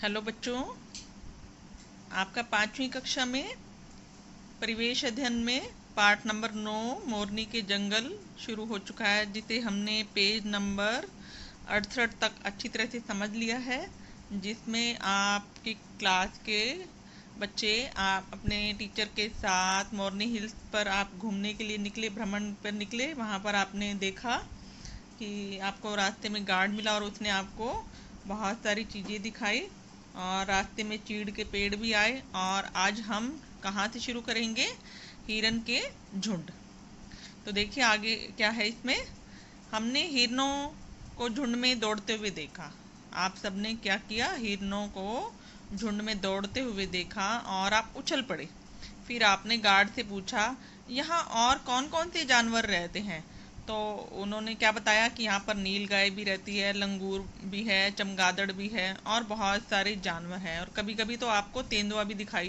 Hello बच्चों, आपका 5वीं कक्षा में परिवेश अध्ययन में पाठ नंबर 9 मोरनी के जंगल शुरू हो चुका है, जिसे हमने पेज नंबर 68 तक अच्छी तरह से समझ लिया है। जिसमें आपकी क्लास के बच्चे आप अपने टीचर के साथ मोरनी हिल्स पर आप घूमने के लिए निकले, भ्रमण पर निकले। वहाँ पर आपने देखा कि आपको रास्ते में गार्ड मिला और उसने आपको बहुत सारी चीज़ें दिखाई और रास्ते में चीड़ के पेड़ भी आए। और आज हम कहाँ से शुरू करेंगे? हिरन के झुंड। तो देखिए आगे क्या है इसमें। हमने हिरनों को झुंड में दौड़ते हुए देखा। आप सबने क्या किया? हिरनों को झुंड में दौड़ते हुए देखा और आप उछल पड़े। फिर आपने गार्ड से पूछा यहाँ और कौन कौन से जानवर रहते हैं? तो उन्होंने क्या बताया कि यहाँ पर नील गाय भी रहती है, लंगूर भी है, चमगादड़ भी है और बहुत सारे जानवर हैं। और कभी कभी तो आपको तेंदुआ भी दिखाई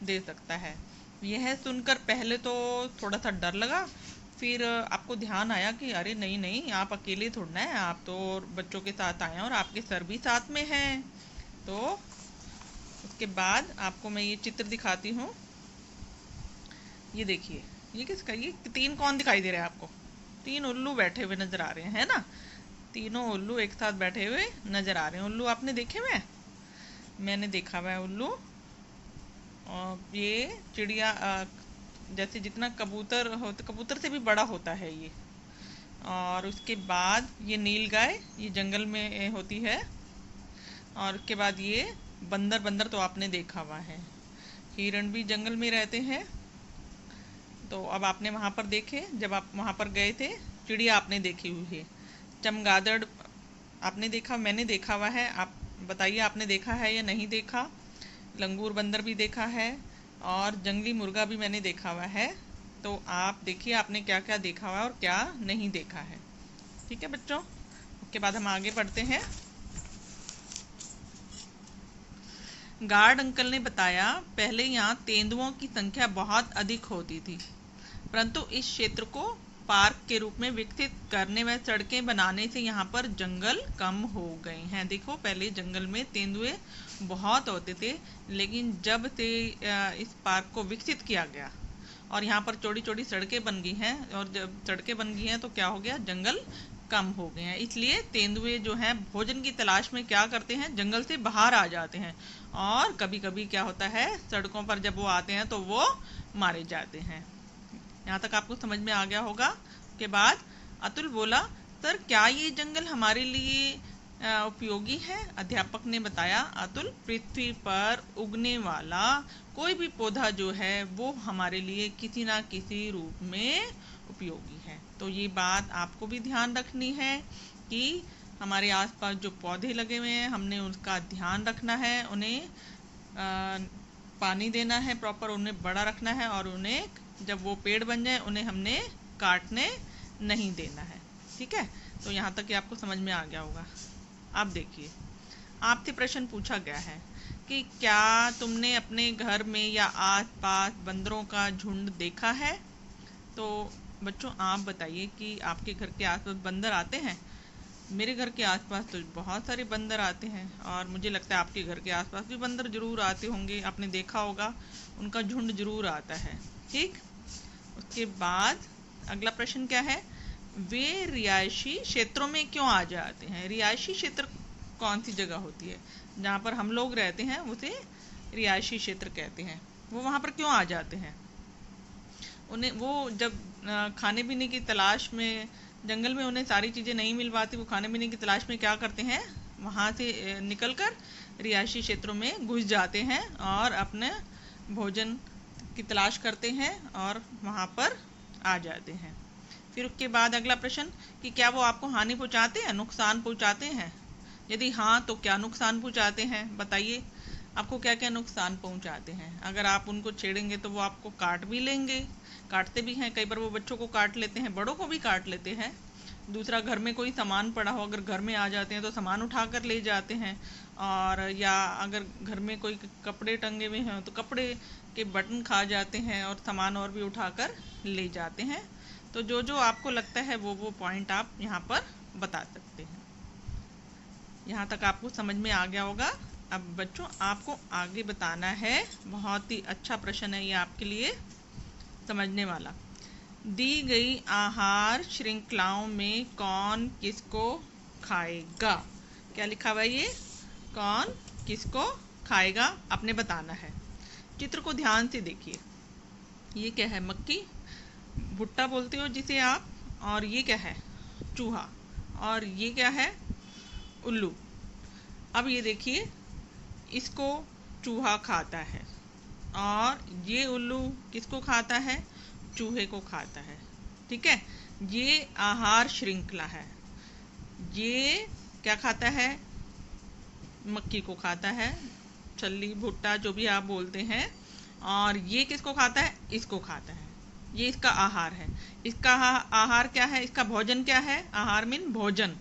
दे सकता है। यह सुनकर पहले तो थोड़ा सा डर लगा, फिर आपको ध्यान आया कि अरे नहीं नहीं, आप अकेले थोड़ा है, आप तो बच्चों के साथ आए हैं और आपके सर भी साथ में हैं। तो उसके बाद आपको मैं ये चित्र दिखाती हूँ। ये देखिए, ये किसका? ये 3 कौन दिखाई दे रहे हैं आपको? 3 उल्लू बैठे हुए नजर आ रहे हैं, है ना? तीनों उल्लू एक साथ बैठे हुए नजर आ रहे हैं। उल्लू आपने देखे हुए हैं? मैंने देखा हुआ है उल्लू। और ये चिड़िया जैसे जितना कबूतर होता, कबूतर से भी बड़ा होता है ये। और उसके बाद ये नील गाय, ये जंगल में होती है। और उसके बाद ये बंदर। बंदर तो आपने देखा हुआ है। हिरण भी जंगल में रहते हैं। तो अब आपने वहाँ पर देखे, जब आप वहाँ पर गए थे। चिड़िया आपने देखी हुई है। चमगादड़ आपने देखा, मैंने देखा हुआ है। आप बताइए आपने देखा है या नहीं देखा? लंगूर बंदर भी देखा है और जंगली मुर्गा भी मैंने देखा हुआ है। तो आप देखिए आपने क्या क्या देखा हुआ है और क्या नहीं देखा है। ठीक है बच्चों, उसके बाद हम आगे बढ़ते हैं। गार्ड अंकल ने बताया पहले यहाँ तेंदुओं की संख्या बहुत अधिक होती थी, परंतु इस क्षेत्र को पार्क के रूप में विकसित करने व सड़कें बनाने से यहाँ पर जंगल कम हो गए हैं। देखो पहले जंगल में तेंदुए बहुत होते थे, लेकिन जब से इस पार्क को विकसित किया गया और यहाँ पर चौड़ी चौड़ी सड़कें बन गई हैं, और जब सड़कें बन गई हैं तो क्या हो गया? जंगल कम हो गए हैं। इसलिए तेंदुए जो हैं भोजन की तलाश में क्या करते हैं? जंगल से बाहर आ जाते हैं। और कभी कभी क्या होता है, सड़कों पर जब वो आते हैं तो वो मारे जाते हैं। यहाँ तक आपको समझ में आ गया होगा। के बाद अतुल बोला, सर क्या ये जंगल हमारे लिए उपयोगी है? अध्यापक ने बताया, अतुल पृथ्वी पर उगने वाला कोई भी पौधा जो है वो हमारे लिए किसी ना किसी रूप में उपयोगी है। तो ये बात आपको भी ध्यान रखनी है कि हमारे आसपास जो पौधे लगे हुए हैं हमने उसका ध्यान रखना है, उन्हें पानी देना है प्रॉपर, उन्हें बड़ा रखना है और उन्हें जब वो पेड़ बन जाए उन्हें हमने काटने नहीं देना है। ठीक है, तो यहाँ तक कि आपको समझ में आ गया होगा। आप देखिए, आपसे प्रश्न पूछा गया है कि क्या तुमने अपने घर में या आसपास बंदरों का झुंड देखा है? तो बच्चों आप बताइए कि आपके घर के आसपास बंदर आते हैं? मेरे घर के आसपास तो बहुत सारे बंदर आते हैं और मुझे लगता है आपके घर के आसपास भी बंदर जरूर आते होंगे। आपने देखा होगा, उनका झुंड जरूर आता है। ठीक, उसके बाद अगला प्रश्न क्या है? वे रिहायशी क्षेत्रों में क्यों आ जाते हैं? रिहायशी क्षेत्र कौन सी जगह होती है? जहाँ पर हम लोग रहते हैं उसे रिहायशी क्षेत्र कहते हैं। वो वहाँ पर क्यों आ जाते हैं? उन्हें वो जब खाने पीने की तलाश में, जंगल में उन्हें सारी चीज़ें नहीं मिल पाती, वो खाने पीने की तलाश में क्या करते हैं? वहाँ से निकलकर रिहायशी क्षेत्रों में घुस जाते हैं और अपने भोजन की तलाश करते हैं और वहाँ पर आ जाते हैं। फिर उसके बाद अगला प्रश्न कि क्या वो आपको हानि पहुँचाते हैं, नुकसान पहुँचाते हैं? यदि हाँ तो क्या नुकसान पहुँचाते हैं? बताइए आपको क्या क्या नुकसान पहुँचाते हैं। अगर आप उनको छेड़ेंगे तो वो आपको काट भी लेंगे, काटते भी हैं। कई बार वो बच्चों को काट लेते हैं, बड़ों को भी काट लेते हैं। दूसरा, घर में कोई सामान पड़ा हो, अगर घर में आ जाते हैं तो सामान उठा कर ले जाते हैं। और या अगर घर में कोई कपड़े टंगे हुए हैं तो कपड़े के बटन खा जाते हैं और सामान और भी उठाकर ले जाते हैं। तो जो जो आपको लगता है वो पॉइंट आप यहाँ पर बता सकते हैं। यहाँ तक आपको समझ में आ गया होगा। अब बच्चों आपको आगे बताना है, बहुत ही अच्छा प्रश्न है ये आपके लिए समझने वाला। दी गई आहार श्रृंखलाओं में कौन किसको खाएगा? क्या लिखा हुआ है ये? कौन किसको खाएगा आपने बताना है। चित्र को ध्यान से देखिए। ये क्या है? मक्की, भुट्टा बोलते हो जिसे आप, और ये क्या है? चूहा, और ये क्या है? उल्लू। अब ये देखिए, इसको चूहा खाता है और ये उल्लू किसको खाता है? चूहे को खाता है। ठीक है, ये आहार श्रृंखला है। ये क्या खाता है? मक्की को खाता है, छल्ली, भुट्टा जो भी आप बोलते हैं, और ये किसको खाता है? इसको खाता है। ये इसका आहार है। इसका आहार क्या है? इसका भोजन क्या है? आहार मीन भोजन।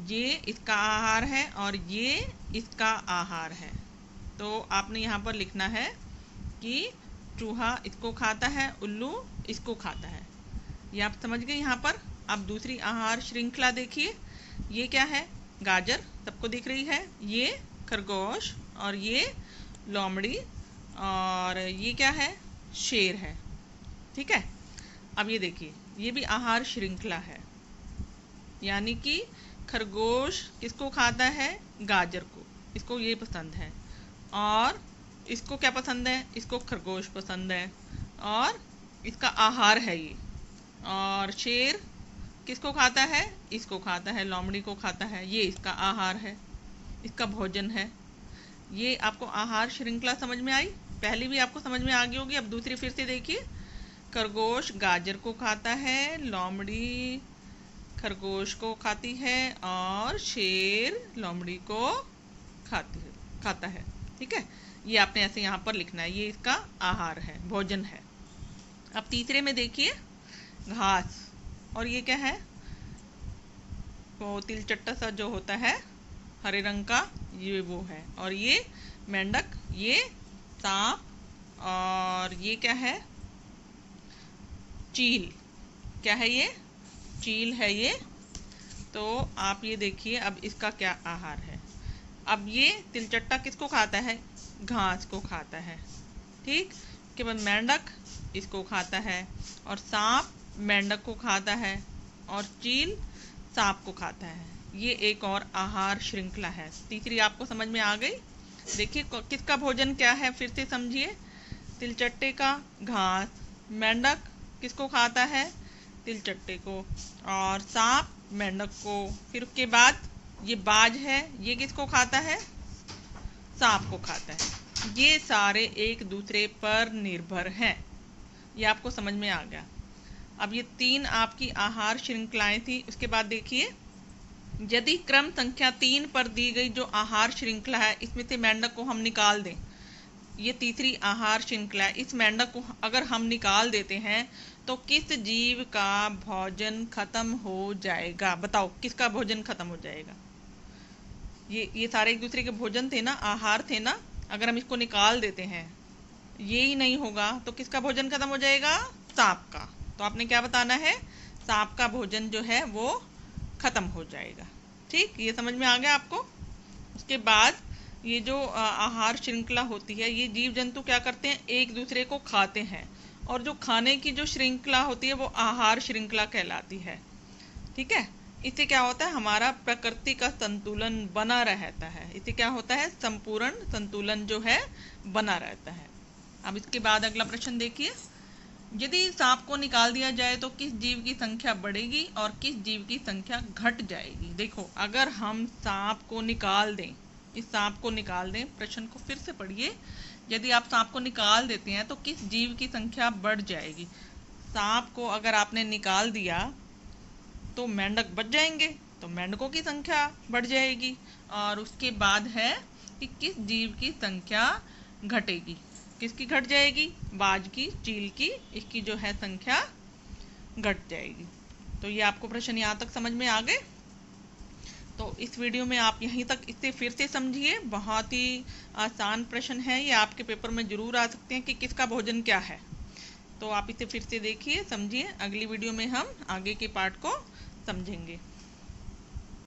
ये इसका आहार है और ये इसका आहार है। तो आपने यहाँ पर लिखना है कि चूहा इसको खाता है, उल्लू इसको खाता है। ये आप समझ गए यहाँ पर। अब दूसरी आहार श्रृंखला देखिए। ये क्या है? गाजर, सबको दिख रही है। ये खरगोश, और ये लोमड़ी, और ये क्या है? शेर है। ठीक है, अब ये देखिए, ये भी आहार श्रृंखला है। यानी कि खरगोश किसको खाता है? गाजर को, इसको ये पसंद है, और इसको क्या पसंद है? इसको खरगोश पसंद है, और इसका आहार है ये। और शेर किसको खाता है? इसको खाता है, लोमड़ी को खाता है। ये इसका आहार है, इसका भोजन है। ये आपको आहार श्रृंखला समझ में आई? पहली भी आपको समझ में आ गई होगी। अब दूसरी फिर से देखिए। खरगोश गाजर को खाता है, लोमड़ी खरगोश को खाती है, और शेर लोमड़ी को खाता है। ठीक है, ये आपने ऐसे यहाँ पर लिखना है। ये इसका आहार है, भोजन है। अब तीसरे में देखिए, घास, और ये क्या है? वो तिलचट्टा सा जो होता है हरे रंग का, ये वो है। और ये मेंढक, ये सांप, और ये क्या है? चील। क्या है ये? चील है ये। तो आप ये देखिए, अब इसका क्या आहार है। अब ये तिलचट्टा किसको खाता है? घास को खाता है। ठीक, के बाद मेंढक इसको खाता है, और सांप मेंढक को खाता है, और चील सांप को खाता है। ये एक और आहार श्रृंखला है। तीसरी आपको समझ में आ गई? देखिए किसका भोजन क्या है, फिर से समझिए। तिलचट्टे का घास, मेंढक किसको खाता है? तिलचट्टे को, और सांप मेंढक को। फिर उसके बाद ये बाज है, ये किसको खाता है? सांप को खाता है। ये सारे एक दूसरे पर निर्भर हैं। ये आपको समझ में आ गया। अब ये तीन आपकी आहार श्रृंखलाएं थी। उसके बाद देखिए, यदि क्रम संख्या 3 पर दी गई जो आहार श्रृंखला है, इसमें से मेंढक को हम निकाल दें। ये तीसरी आहार श्रृंखला है। इस मेंढक को अगर हम निकाल देते हैं तो किस जीव का भोजन खत्म हो जाएगा? बताओ, किसका भोजन खत्म हो जाएगा? ये सारे एक दूसरे के भोजन थे ना, आहार थे ना। अगर हम इसको निकाल देते हैं, ये ही नहीं होगा, तो किसका भोजन खत्म हो जाएगा? सांप का। तो आपने क्या बताना है? सांप का भोजन जो है वो खत्म हो जाएगा। ठीक, ये समझ में आ गया आपको? उसके बाद ये जो आहार श्रृंखला होती है, ये जीव जंतु क्या करते हैं? एक दूसरे को खाते हैं, और जो खाने की जो श्रृंखला होती है वो आहार श्रृंखला कहलाती है। ठीक है, इससे क्या होता है? हमारा प्रकृति का संतुलन बना रहता है। इससे क्या होता है? संपूर्ण संतुलन जो है बना रहता है। अब इसके बाद अगला प्रश्न देखिए, यदि सांप को निकाल दिया जाए तो किस जीव की संख्या बढ़ेगी और किस जीव की संख्या घट जाएगी? देखो, अगर हम सांप को निकाल दें, इस सांप को निकाल दें, प्रश्न को फिर से पढ़िए। यदि आप सांप को निकाल देते हैं तो किस जीव की संख्या बढ़ जाएगी? सांप को अगर आपने निकाल दिया तो मेंढक बच जाएंगे, तो मेंढकों की संख्या बढ़ जाएगी। और उसके बाद है कि किस जीव की संख्या घटेगी? किसकी घट जाएगी? बाज की, चील की, इसकी जो है संख्या घट जाएगी। तो ये आपको प्रश्न यहाँ तक समझ में आ गए। तो इस वीडियो में आप यहीं तक इसे फिर से समझिए। बहुत ही आसान प्रश्न है ये, आपके पेपर में जरूर आ सकते हैं कि किसका भोजन क्या है। तो आप इसे फिर से देखिए, समझिए। अगली वीडियो में हम आगे के पार्ट को समझेंगे।